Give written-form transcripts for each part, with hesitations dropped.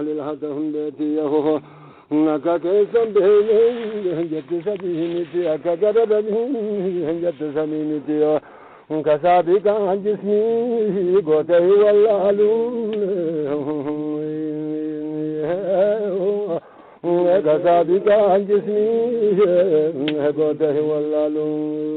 للهتهم بيتيه نكا كيسا بهين جت سبينتي أكجرب بهين جت سبينتي كسابك عن جسمي قوته واللالون كسابك عن جسمي قوته واللالون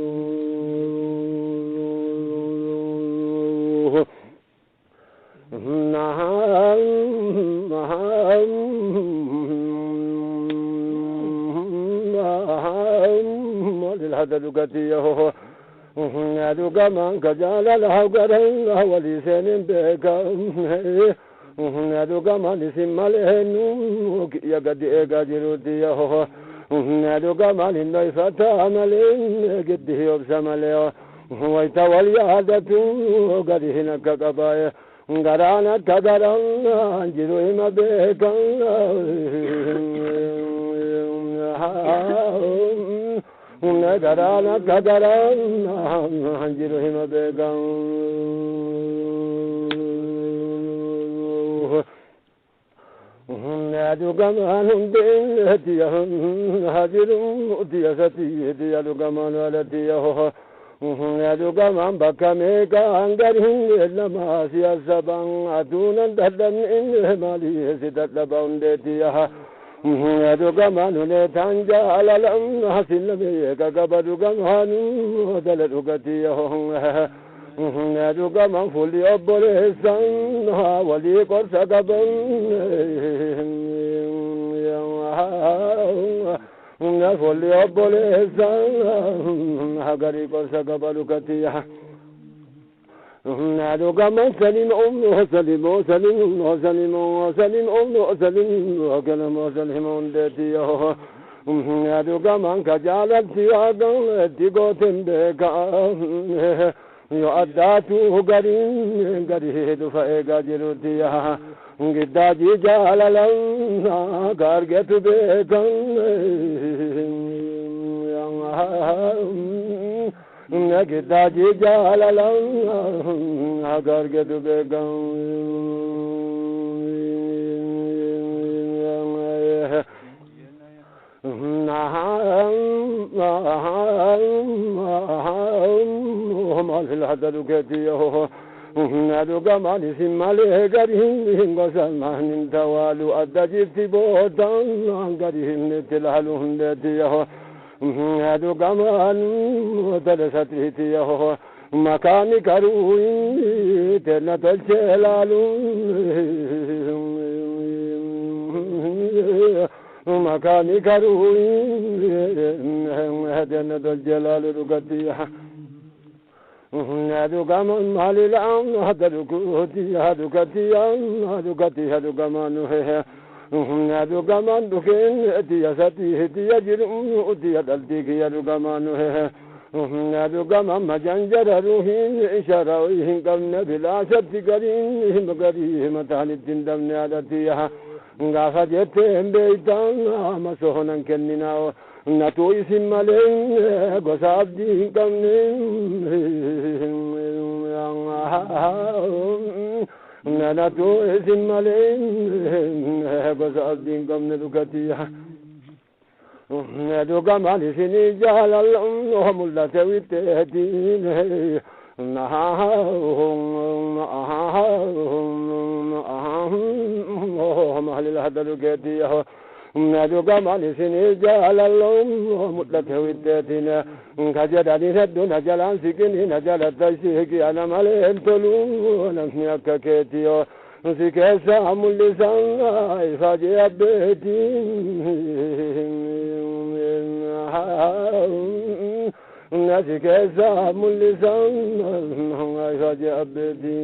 للهدلقتيه نادوك من كجال له قرن ولسان بك نادوك من اسم له يقد اجروديه نادوك من النيفة عمل قده يبسم له ويتولي عادته قد هناك قبايه غرانا كدران جروي ما بك غرانا كدران جروي ما بك نادو كمان دينتيهم هاجرون ديستي ديالو كمان ولديه نادو كمان بكميك أنجرهم لما سياسبان أدونا دلن إن مالي سيدت لبون ديتيها نادو كمان نتانجا على لم حسن بيك كبدو كمان دلت كتيه نادو كمان فولي أبوليسان ولي كورسا كبن فولي أبوليسان هكذا كورسا كبلو كتيه نادو كمان سليم سليم سليم سليم سليم سليم وكلم سليم دتيه نادو كمان كجالك سياقا تيغوتن بكا يؤداتو قرين قريد فايقا جلوتيها قداجي جالالا كارجت بيكا قداجي جالالا كارجت بيكا مال الهدل كتيه نادو كمال سمالي قرين قسمان توالو أدجت بوتان قرين تلالون لتيه نادو كمال تلستيه مكاني كروي تنتل شلالون مكاني كروي تنتل جلال ركتيه نادو كمان مالي لام هدو كوتي هدو كتي هدو كتي هدو كمان هي نادو كمان دكين تي ساتي تي جرم تي دلتي كيادو كمان هي نادو كمان مجنجر روحي إشارة كم بلا شتى كريم كريم متعني تندم نادتيها غافجت بيتان مسوهنا كننا ناتو اسم مالين غصابدي كمن ناتو اسم مالين غصابدي كمن لكتيها نادو كمال سني جال اللهم لا تويتين مهل الهدل كتيه نادو كمال سني جال اللهم مطلته ودتنا كجداني ردنا جلان سكني نجال تشيك أنا مالين تلو نسميك كتيه سكسا ملسان فاجئ بيتي سكسا ملسان فاجئ بيتي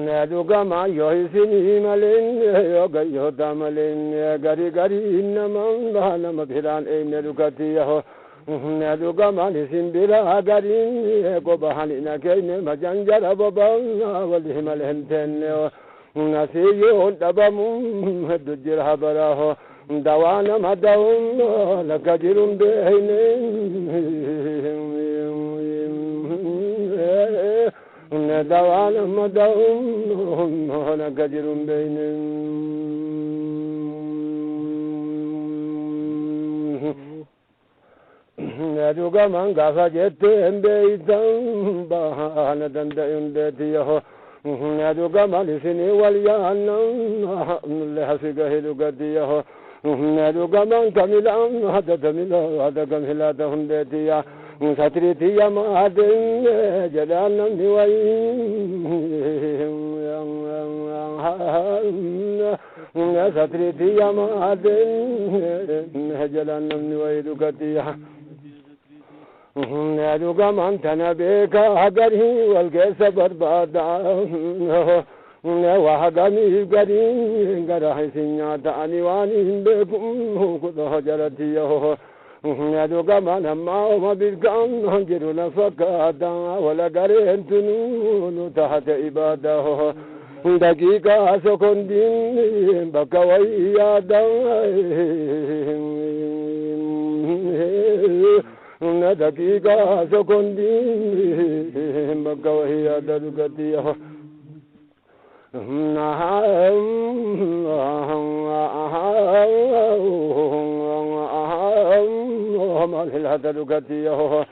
نادو كما يحسني مالين يوغيو تامالين غري غري إنما نما بيران إن ركتيه نادو كما نسيمبرا غري كوبهانينا كين مجانجر بابا ولي مالين تنيو نسيو دبامو دجر حبراه دوانا مداون لكجرم بين دوان مدهم هنا كجر بينهم يدوك من قفا جتهم بيتهم بهانا دندئن ديتيه يدوك من سني واليان لحسك هدوك ديه يدوك من كملان هذا كملا هذا كملا دهن ديتيه ستريتي ما هدين جلال نوي ستريتي ما هدين جلال نوي دكتيها يدوك من تنبيك هدره والكيس بربادا وحقامي قرين قرحي سنيات عنوانهم بكم كده جرتيه يدوك من ما بالكام هنجرون فكادا ولا قرين تنون تحت عباده دقيقة سكندين بكويادا دقيقة سكندين بكويادا دقتيه مال هذا لقتيه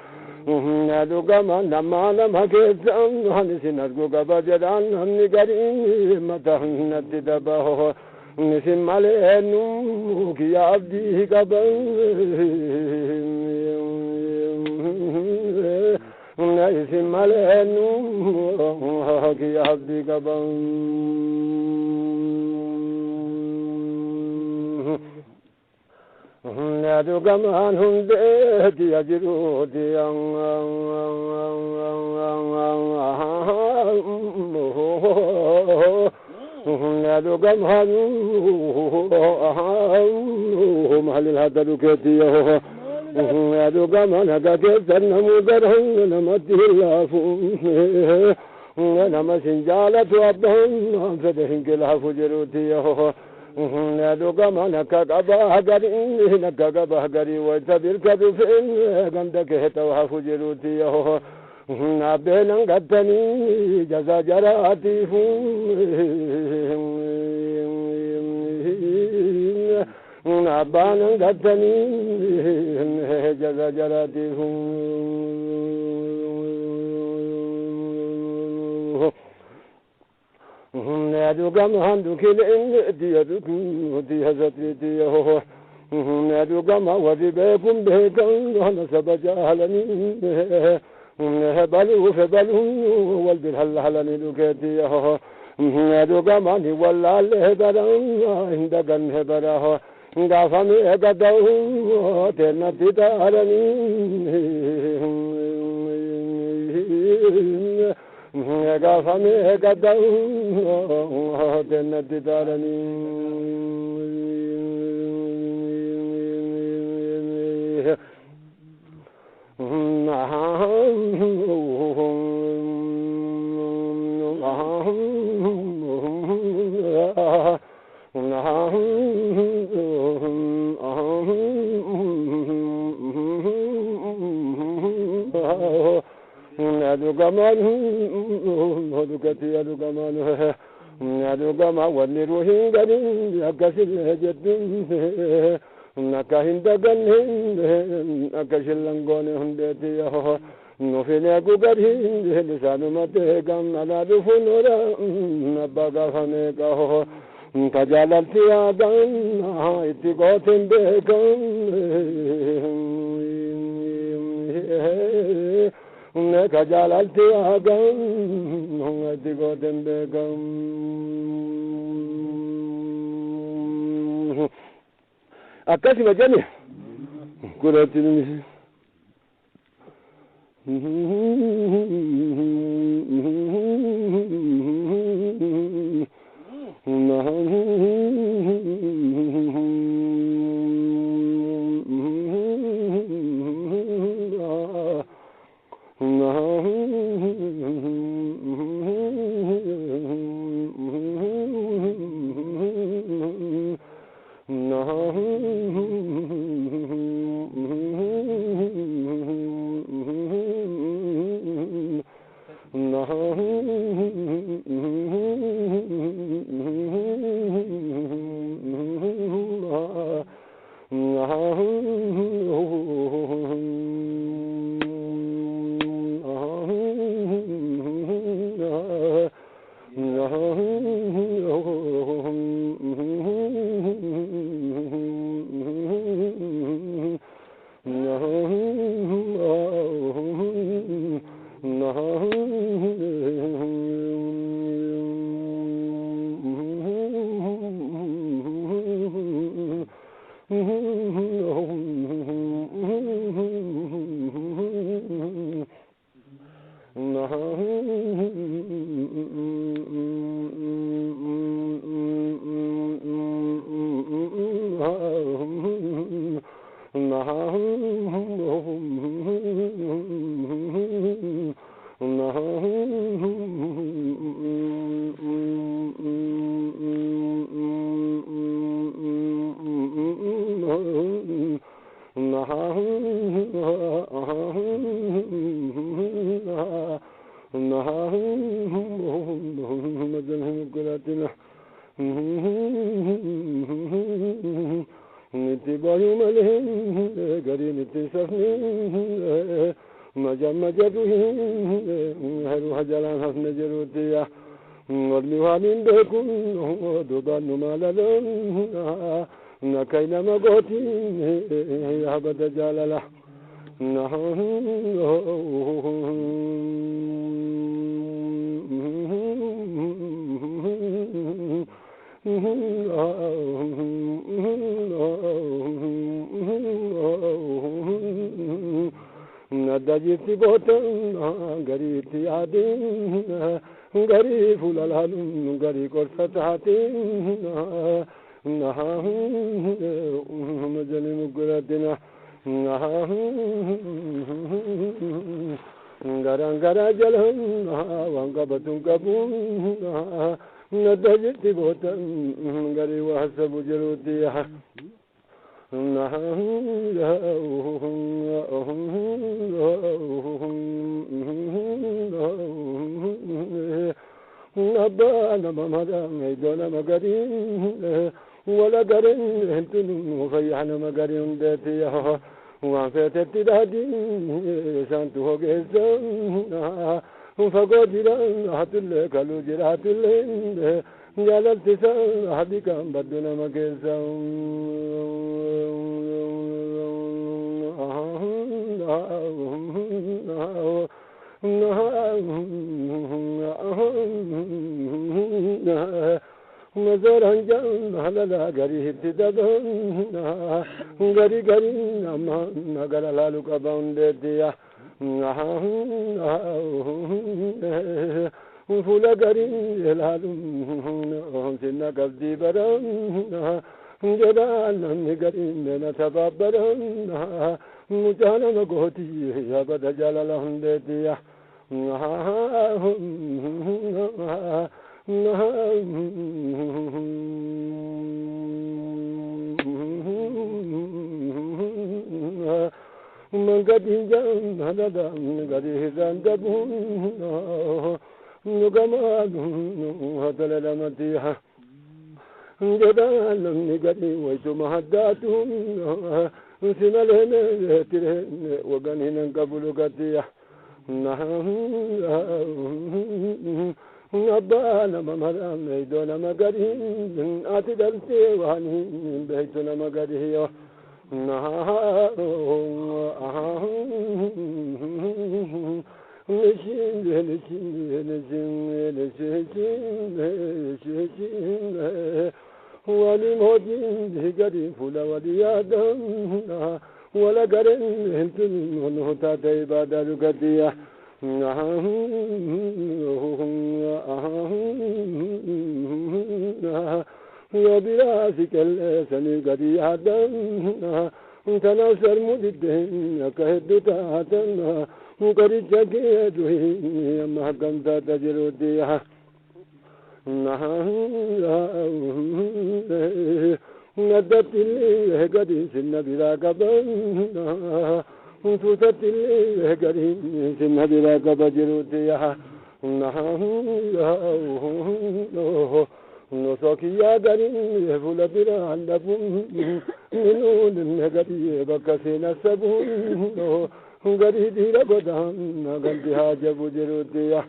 ندوك من ما لم كيسان هنسين أرجوك بجدان همني قريب متهن تدبه نسين مالينو كي عبدي كبر نسين مالينو كي عبدي كبر يدوك من هندت يجرود يدوك من هل الهدد كتيه يدوك من هدك سنم قرهن نمته اللافون نما سنجالة وابهن فدهن كلها فجروتيه يدوك منك كبهجري نك كبهجري وتبير كبفين عندك هتوها فجروتيه نبينا قتني جزا جراتي نبانا قتني جزا جراتي يدوك مهندك الإن ديدك ديهزتيه يدوك ما وذبكم بكم ونسب جهلني بلو فبلو والبر هلهلني لكتيه يدوك ماني ولا لهبرا عندك الهبرا غافني قدو تنتي دارني غافني قدو تنتي دارني يدوك من هدوكتي يدوك من يدوك ما ونروهين قرين يكسل جدين نكاهين دقنين نكاشلنقون هندتيه نفيني قرين لسان متهكم على دفنورا نبقى فميكه كجالت يادان اتقوت بكم كجالت يادان اتقوت بكم أكاسي مجاني كراتي نمشي تنسفني مجمجته هروح جلان حسن جروتيا والموامين بكم ودودان ماللون نكاين مغوتي يا بدا جلالا ندجتي بوتن غريتي عادين غري فلالالون غري كورفتاتين مجني مغراتنا غران غرا جلهم وانغا بتون كبون ندجتي بوتن غري وحسب جروتيها نبانا ممدا ميدونا مغارين ولا غارين هنتن وفيحنا مغارين دتيا وانفتت دادي سانتو هوغيزا فقوديرا هاتل كالو جراتل جلالت سا حديكم بدنا مغيزا مزرعن هلا غري هتدبن غري غري نما نغلا لالو كبانديا فولا غري لالو سنا قبدي برن جدال نغري ننا تبابرن مجانا نغوتي يا بدا جلالهم ديا Mangadinjan hadadan gadizan dabun nugaman hadalamatiha jadalan nigadi waitu mahaddatun sinalene tirene waganinan kabulugatiya نبانا ممرا ميدونا مغارين أتدلتي واني بيتنا مغاريه ولموجين هجري فلا وليادم ولا قرن هنتن ونهتا تيبا دالوكتيا وبراسك السني قدي عدم تناصر مددين كهد تاتنا وقريت جاكيدوي ما كنت تجروديها ندت لي قدي سن بلا قبل فتت لي قدي سن بلا قبل جروديها نسوكيا غرين فولا بيرا عندكم منون النغدي بكسينا سبون غري ديرا غدان غندي حاجه بجروديا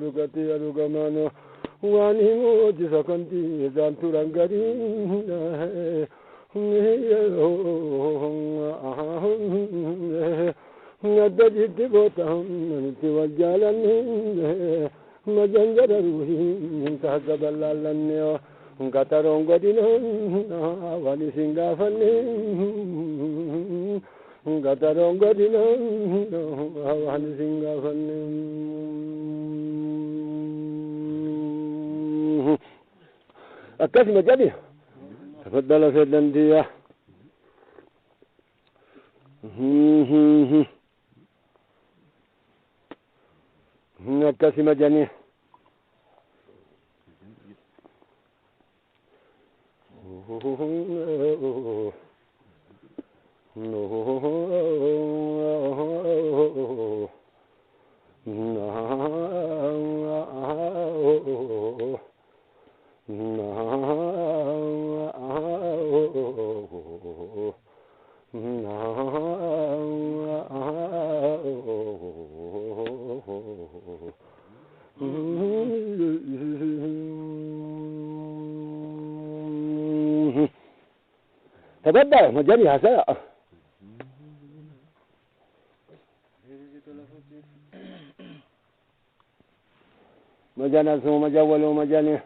لغتي لغمانو واني موجي سكنتي زانتوران غرين ندجت بوتهم توجالني مجنجر روحي تحت بلالني قطرون قدنا ولي سنغافني قطرون قدنا ولي سنغافني الكلمة جديدة تفضل سيدنا نكسم جنيه تبدأ مجاني هسا مجانا سو مجاولو مجاني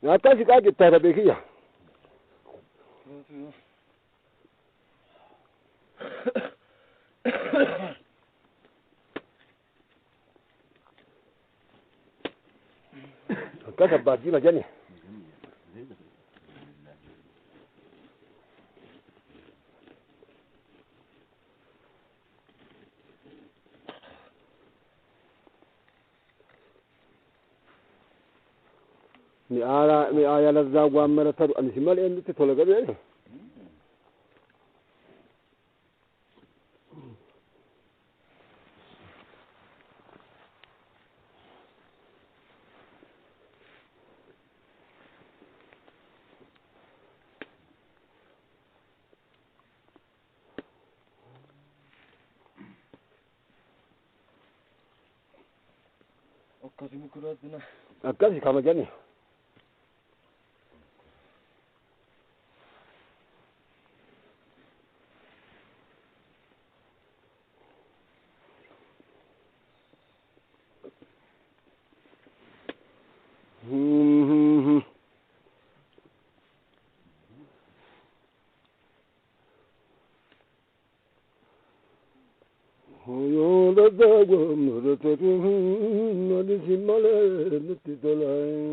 ناتاشي قاعد التهربيكية كسب باجي مجاني mi ala lazza gwa mara taru an simal en te tola gabe akkasi kama jani yo lazza gwa mara taru an simal en te tola